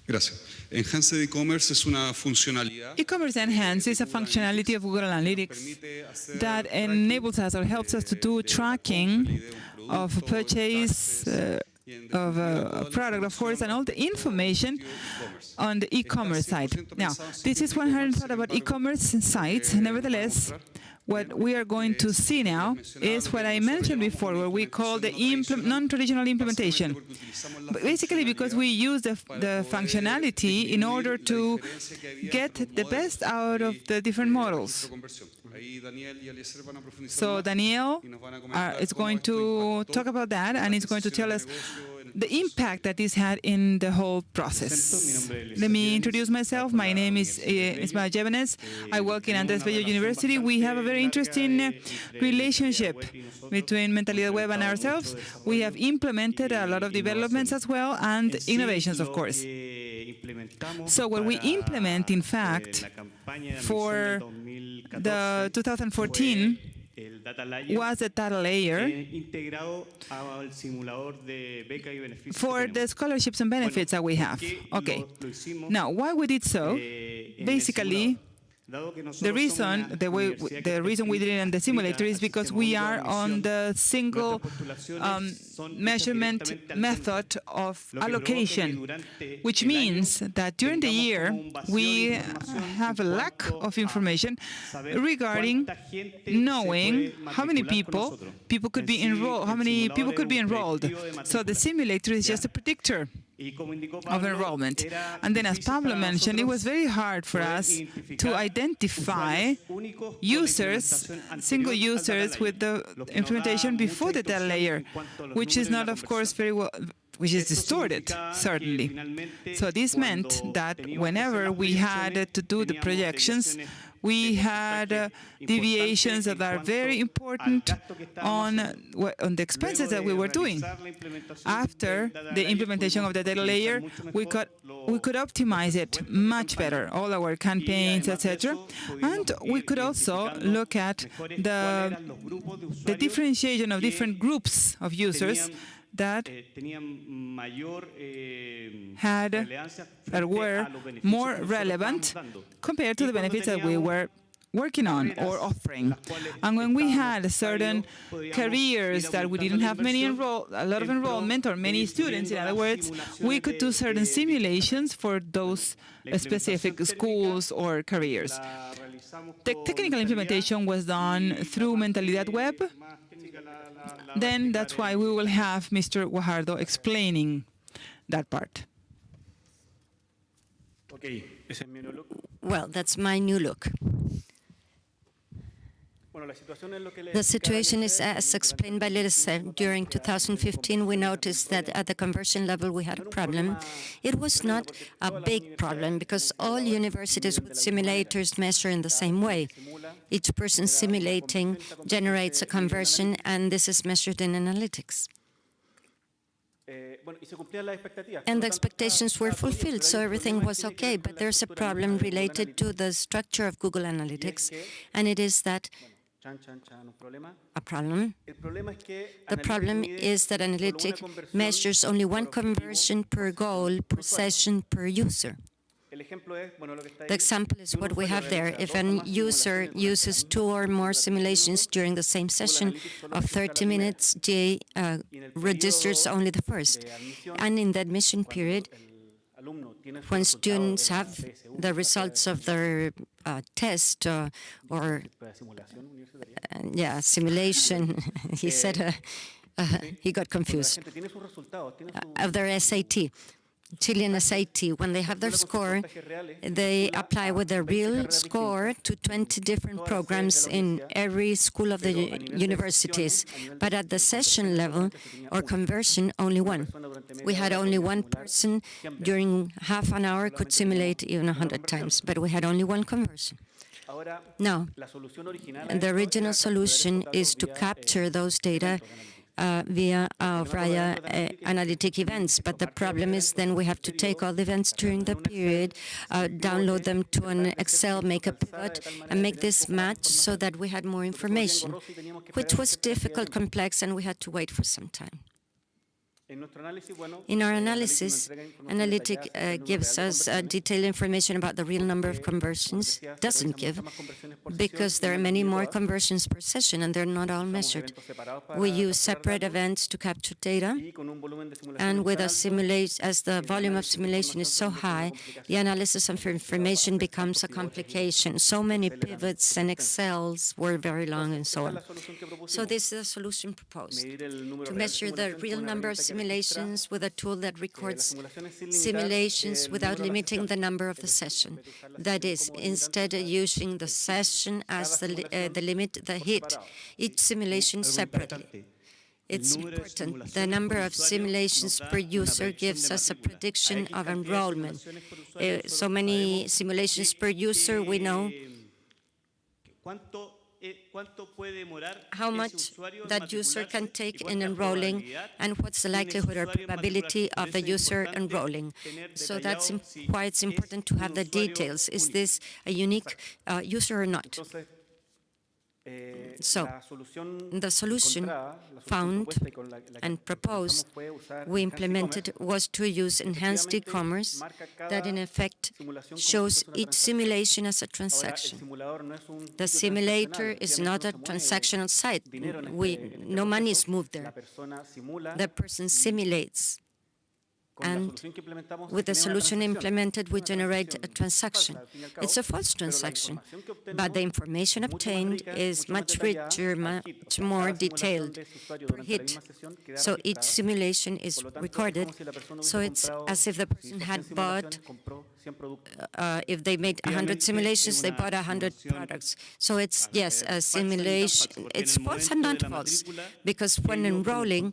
Gracias. Enhanced e-commerce es una funcionalidad E-commerce Enhance is a functionality of Google Analytics that enables us or helps us to do tracking of purchase of a product, of course, and all the information on the e-commerce site. Now, this is 100% about e-commerce sites. Nevertheless, what we are going to see now is what I mentioned before, what we call the non-traditional implementation. Basically, because we use the functionality in order to get the best out of the different models. So Daniel is going to talk about that, and he's going to tell us the impact that this had in the whole process. Let me introduce myself. My name is Ismael Yevenes. I work in Andrés Bello University. We have a very interesting relationship between Mentalidad Web and ourselves. We have implemented a lot of developments as well, and innovations, of course. So what we implement, in fact, for the 2014 was a data layer for the scholarships and benefits that we have. Okay. Now, why we did so? Basically, the reason we did it in the simulator is because we are on the single measurement method of allocation, which means that during the year we have a lack of information regarding knowing how many people could be enrolled, how many people could be enrolled. So the simulator is just a predictor of enrollment. And then, as Pablo mentioned, it was very hard for us to identify users, single users with the implementation before the data layer, which is not, of course, very well, which is distorted, certainly. So this meant that whenever we had to do the projections, we had deviations that are very important on the expenses that we were doing. After the implementation of the data layer, we could optimize it much better, all our campaigns, etc. And we could also look at the differentiation of different groups of users that were more relevant compared to the benefits that we were working on or offering. And when we had certain careers that we didn't have a lot of enrollment or many students, in other words, we could do certain simulations for those specific schools or careers. The technical implementation was done through Mentalidad Web. Then that's why we will have Mr. Guajardo explaining that part. Well, that's my new look. The situation is as explained by Lisa. During 2015, we noticed that at the conversion level we had a problem. It was not a big problem because all universities with simulators measure in the same way. Each person simulating generates a conversion, and this is measured in analytics. And the expectations were fulfilled, so everything was okay. But there's a problem related to the structure of Google Analytics, and it is that a problem. The problem is that Analytics measures only one conversion per goal, per session, per user. The example is what we have there. If a user uses 2 or more simulations during the same session of 30 minutes, J registers only the first. And in the admission period, when students have the results of their test or simulation, he said he got confused, of their SAT. Chilean SAT, when they have their score, they apply with their real score to 20 different programs in every school of the universities. But at the session level or conversion, only one. We had only one person during half an hour could simulate even 100 times, but we had only one conversion. Now, the original solution is to capture those data via analytic events, but the problem is then we have to take all the events during the period, download them to an Excel, make a pivot, and make this match so that we had more information, which was difficult, complex, and we had to wait for some time. In our analysis, Analytic gives us detailed information about the real number of conversions. Doesn't give, because there are many more conversions per session and they're not all measured. We use separate events to capture data, and with a simulation, as the volume of simulation is so high, the analysis of information becomes a complication. So many pivots and Excels were very long and so on. So this is a solution proposed to measure the real number of simulations with a tool that records simulations without limiting the number of the session. That is, instead of using the session as the limit, the hit each simulation separately. It's important. The number of simulations per user gives us a prediction of enrollment. So many simulations per user, we know how much that user can take in enrolling and what's the likelihood or probability of the user enrolling. So that's why it's important to have the details. Is this a unique user or not? So, the solution found and proposed, we implemented, was to use enhanced e-commerce that in effect shows each simulation as a transaction. The simulator is not a transactional site. No money is moved there. The person simulates. And with the solution implemented, we generate a transaction. It's a false transaction, but the information obtained is much richer, much more detailed per hit. So each simulation is recorded, so it's as if the person had bought, if they made 100 simulations, they bought 100 products. So it's, yes, a simulation. It's false and not false, because when enrolling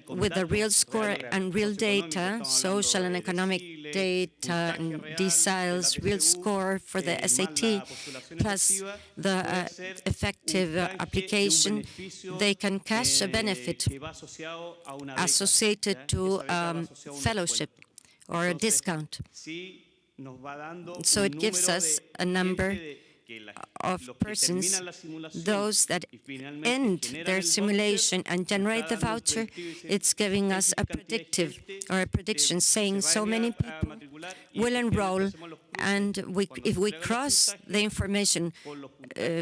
with the real score and real data, social and economic data, and deciles, real score for the SAT, plus the effective application, they can cash a benefit associated to fellowship or a discount. So it gives us a number of persons, those that end their simulation and generate the voucher. It's giving us a predictive or a prediction saying so many people will enroll, and if we cross the information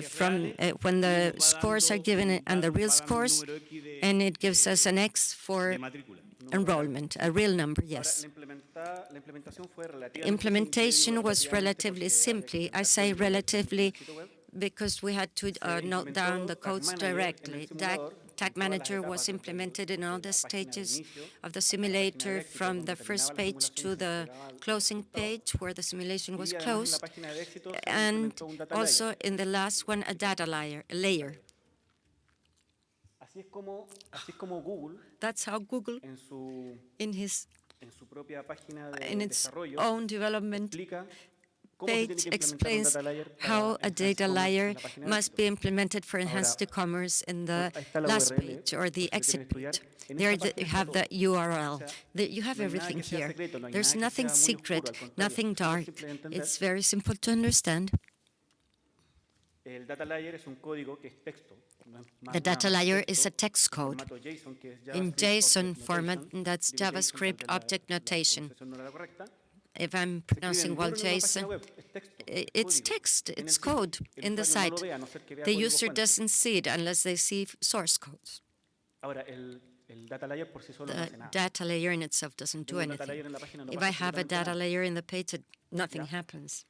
from when the scores are given and the real scores, and it gives us an X for enrollment, a real number, yes. Implementation was relatively simply. I say relatively because we had to note down the codes directly. Tag Manager was implemented in all the stages of the simulator, from the first page to the closing page where the simulation was closed, and also in the last one, a data layer. That's how Google, in its own development page, explains how a data layer must be implemented for enhanced e-commerce in the last page or the exit page. There you have the URL. You have everything here. There's nothing secret, nothing dark. It's very simple to understand. The data layer is a text code in JSON format, and that's JavaScript object notation. If I'm pronouncing well JSON, it's text, it's code in the site. The user doesn't see it unless they see source codes. The data layer in itself doesn't do anything. If I have a data layer in the page, nothing happens.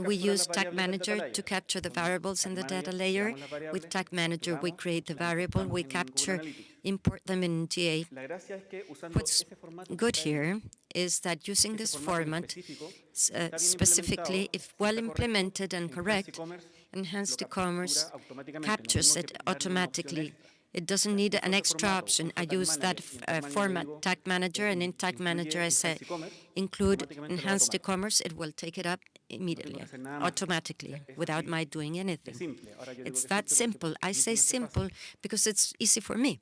We use Tag Manager to capture the variables in the data layer. With Tag Manager, we create the variable, we capture, import them in GA. What's good here is that using this format, specifically, if well implemented and correct, enhanced e-commerce captures it automatically. It doesn't need an extra option. I use that format, Tag Manager, and in Tag Manager I say include enhanced e-commerce. It will take it up immediately, automatically, without my doing anything. It's that simple. I say simple because it's easy for me.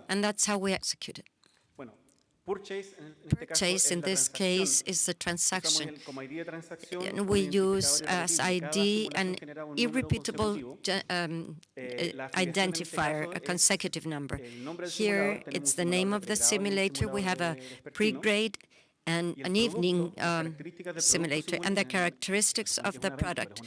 And that's how we execute it. Purchase in this case is the transaction. And we use as ID an irrepeatable identifier, a consecutive number. Here, it's the name of the simulator. We have a pre-grade and an evening simulator, and the characteristics of the product.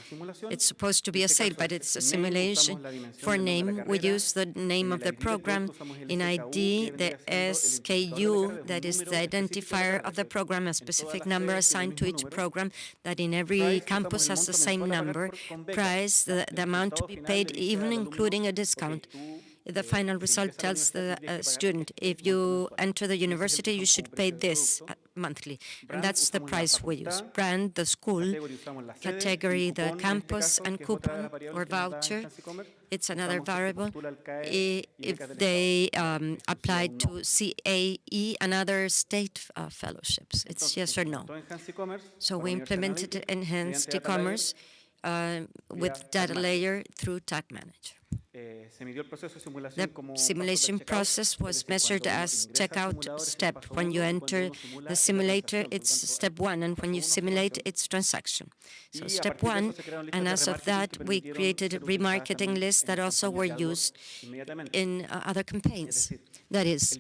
It's supposed to be a sale, but it's a simulation. For name, we use the name of the program. In ID, the SKU, that is the identifier of the program, a specific number assigned to each program that in every campus has the same number. Price, the amount to be paid, even including a discount. The final result tells the student, if you enter the university, you should pay this monthly. And that's the price we use. Brand, the school. Category, the campus. And coupon or voucher, it's another variable. If they apply to CAE and other state fellowships, it's yes or no. So we implemented enhanced e-commerce with data layer through Tag Manager. The simulation process was measured as checkout step. When you enter the simulator, it's step 1, and when you simulate, it's transaction. So step 1, and as of that, we created remarketing lists that also were used in other campaigns. That is,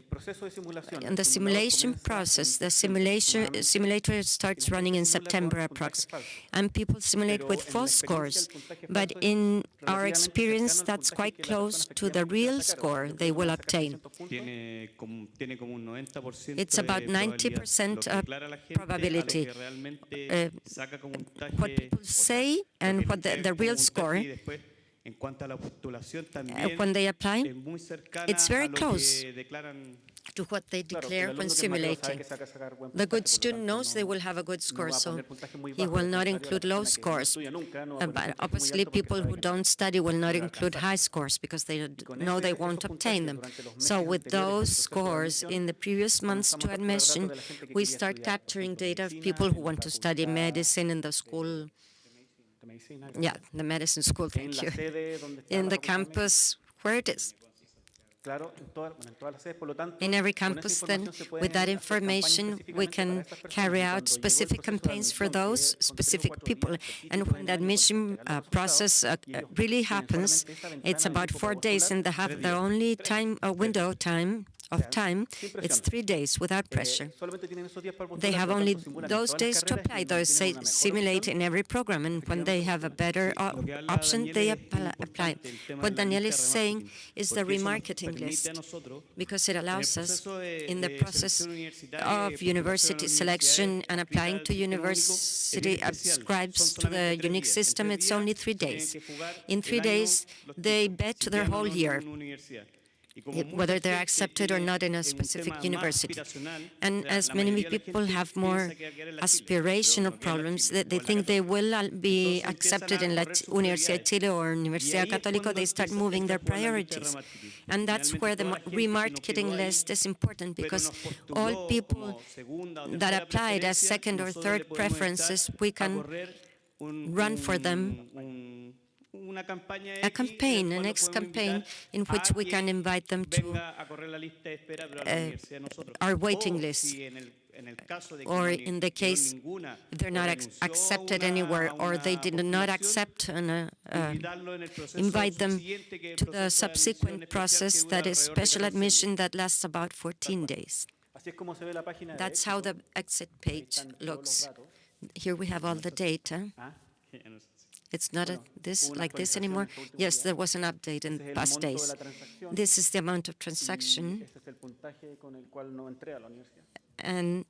in the simulation process, the simulator starts running in September approx. And people simulate with false scores. But in our experience, that's quite close to the real score they will obtain. It's about 90% probability. What people say and what the real score, when they apply, it's very close to what they declare when simulating. The good student knows they will have a good score, so he will not include low scores. But obviously, people who don't study will not include high scores because they know they won't obtain them. So with those scores in the previous months to admission, we start capturing data of people who want to study medicine in the school. Yeah, the medicine school, thank you. In the campus, where it is. In every campus, then, with that information, we can carry out specific campaigns for those specific people. And when the admission process really happens, it's about 4 days, and they have the only window of time, it's 3 days without pressure. They have only those days to apply. Those simulate in every program, and when they have a better option, they apply. What Daniel is saying is the remarketing list, because it allows us, in the process of university selection and applying to university ascribes to the unique system, it's only 3 days. In 3 days, they bet their whole year, whether they're accepted or not in a specific university. And as many people have more aspirational problems, that they think they will be accepted in Universidad de Chile or Universidad Católica, they start moving their priorities. And that's where the remarketing list is important, because all people that applied as second or third preferences, we can run for them a campaign, an campaign in which we can invite them to our waiting list. Or in the case they're not accepted anywhere, or they did not accept, invite them to the subsequent process, that is special admission, that lasts about 14 days. That's how the exit page looks. Here we have all the data. It's not like this anymore. Yes, there was an update in past days. This is the amount of transaction. And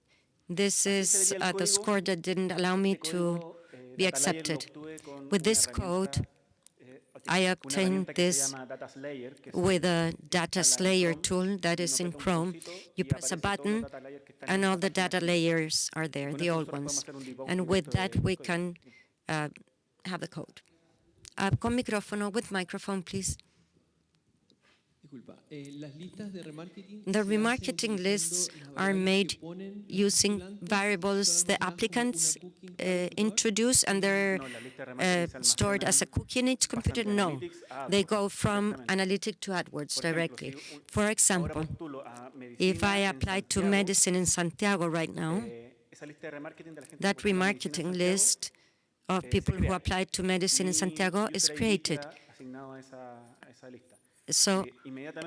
this is the score that didn't allow me to be accepted. With this code, I obtained this with a data layer tool that is in Chrome. You press a button, and all the data layers are there, the old ones. And with that, we can have the code. Con micrófono, with microphone, please. The remarketing lists are made using variables the applicants introduce, and they're stored as a cookie in each computer? No, they go from Analytic to AdWords directly. For example, if I apply to medicine in Santiago right now, that remarketing list of people who applied to medicine in Santiago is created. So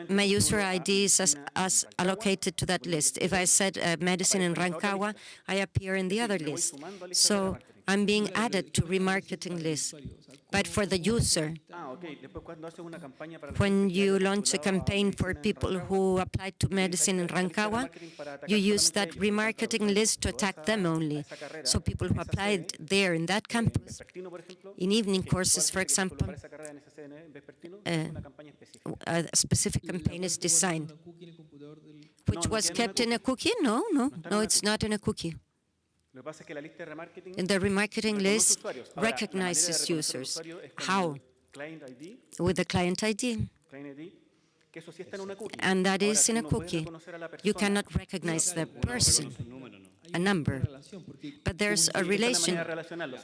my user ID is as allocated to that list. If I said medicine in Rancagua, I appear in the other list. So I'm being added to remarketing list. But for the user, when you launch a campaign for people who applied to medicine in Rancagua, you use that remarketing list to attack them only. So people who applied there in that campus, in evening courses, for example, a specific campaign is designed, which was kept in a cookie? No, it's not in a cookie. And the remarketing list recognizes users. How? With the client ID. And that is in a cookie. You cannot recognize the person, a number. But there's a relation.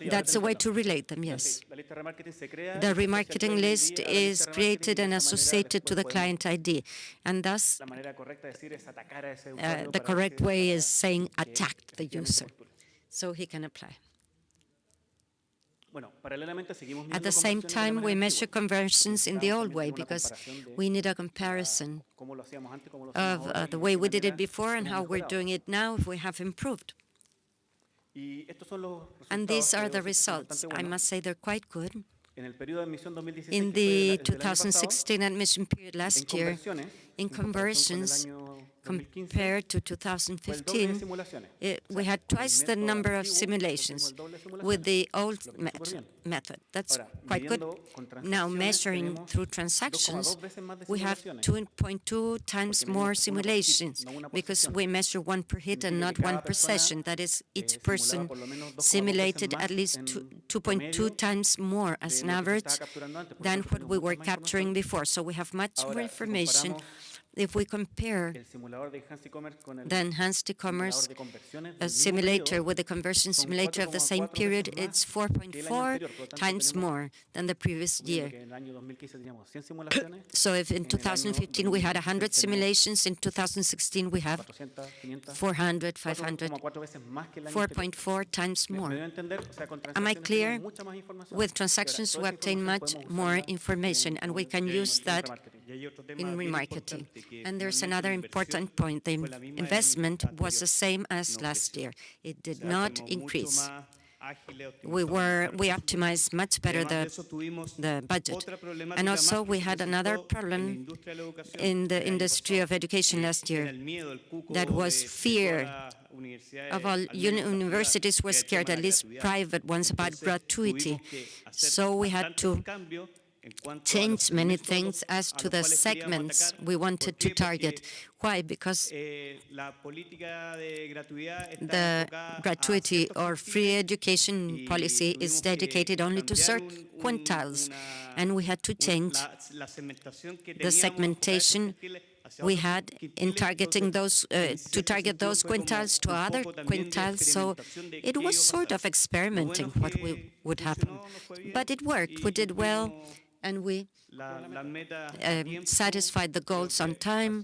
That's a way to relate them, yes. The remarketing list is created and associated to the client ID. And thus, the correct way is saying attack the user, so he can apply. At the same time, we measure conversions in the old way because we need a comparison of the way we did it before and how we're doing it now, if we have improved. And these are the results. I must say they're quite good. In the 2016 admission period last year, in conversions, compared to 2015, we had twice the number of simulations with the old method. That's quite good. Now, measuring through transactions, we have 2.2 times more simulations because we measure one per hit and not one per session. That is, each person simulated at least 2.2 times more as an average than what we were capturing before. So we have much more information. If we compare the enhanced e-commerce simulator with the conversion simulator of the same period, it's 4.4 times more than the previous year. So if in 2015 we had 100 simulations, in 2016 we have 400, 500, 4.4 times more. Am I clear? With transactions, we obtain much more information, and we can use that in remarketing. And there's another important point. The investment was the same as last year. It did not increase. We optimized much better the budget. And also we had another problem in the industry of education last year. That was fear. Of all universities were scared, at least private ones, about gratuity. So we had to change many things as to the segments we wanted to target. Why? Because the gratuity or free education policy is dedicated only to certain quintiles, and we had to change the segmentation we had in targeting those, to target those quintiles to other quintiles. So it was sort of experimenting what would happen. But it worked. We did well, and we satisfied the goals on time.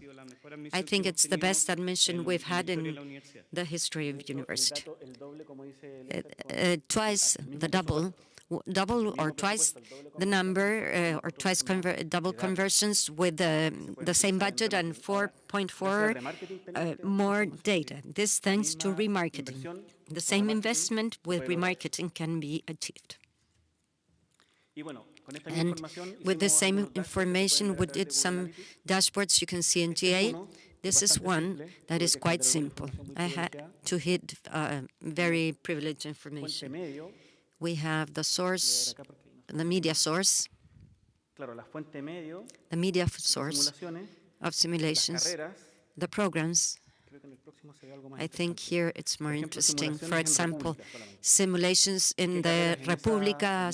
I think it's the best admission we've had in the history of the university. Twice the double or twice the number, or twice double conversions with the same budget and 4.4 more data. This thanks to remarketing. The same investment with remarketing can be achieved. And with the same information, we did some dashboards you can see in GA. This is one that is quite simple. I had to hit very privileged information. We have the source, the media source, the media source of simulations, the programs. I think here it's more interesting. For example, simulations in the República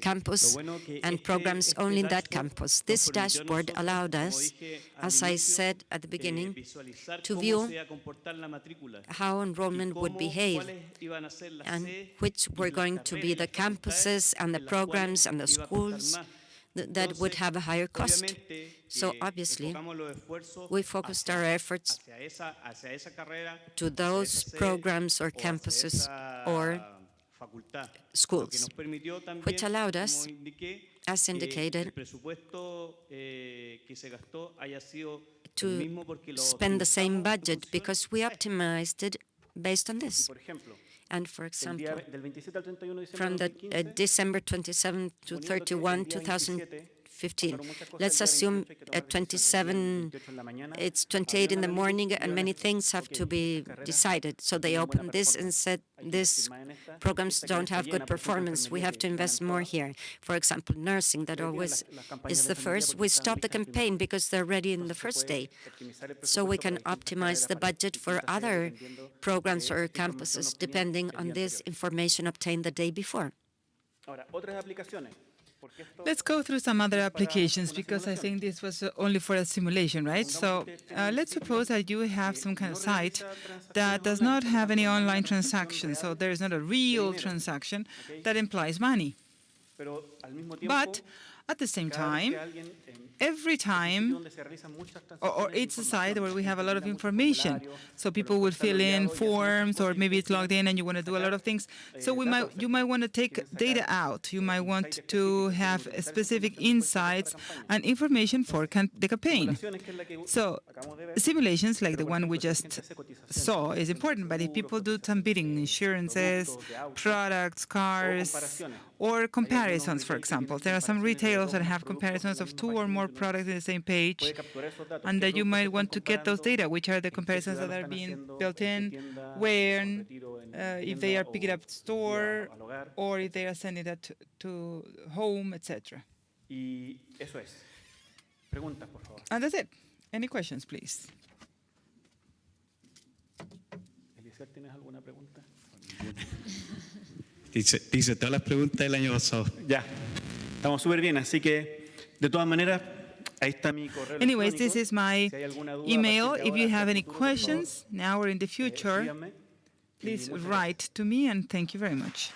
campus and programs only in that campus. This dashboard allowed us, as I said at the beginning, to view how enrollment would behave and which were going to be the campuses and the programs and the schools that would have a higher cost. So obviously, we focused our efforts to those programs or campuses or schools, which allowed us, as indicated, to spend the same budget because we optimized it based on this. And for example, from the December 27 to 31, 2015, let's assume at 27, it's 28 in the morning and many things have to be decided. So they opened this and said, these programs don't have good performance. We have to invest more here. For example, nursing, that always is the first. We stop the campaign because they're ready in the first day. So we can optimize the budget for other programs or campuses depending on this information obtained the day before. Let's go through some other applications because I think this was only for a simulation, right? So let's suppose that you have some kind of site that does not have any online transaction, so there is not a real transaction that implies money. But at the same time, every time, or it's a site where we have a lot of information. So people will fill in forms, or maybe it's logged in and you want to do a lot of things. So you might want to take data out. You might want to have specific insights and information for the campaign. So simulations like the one we just saw is important, but if people do some bidding, insurances, products, cars, or comparisons, for example. There are some retailers that have comparisons of 2 or more products in the same page, and that you might want to get those data, which are the comparisons that are being built in, when, if they are picking up store, or if they are sending that to home, etc. And that's it. Any questions, please? Dice todas las preguntas del año pasado. Ya, estamos súper bien, así que de todas maneras, ahí está mi correo. Anyways, this is my email. If you have any questions now or in the future, please write to me, and thank you very much.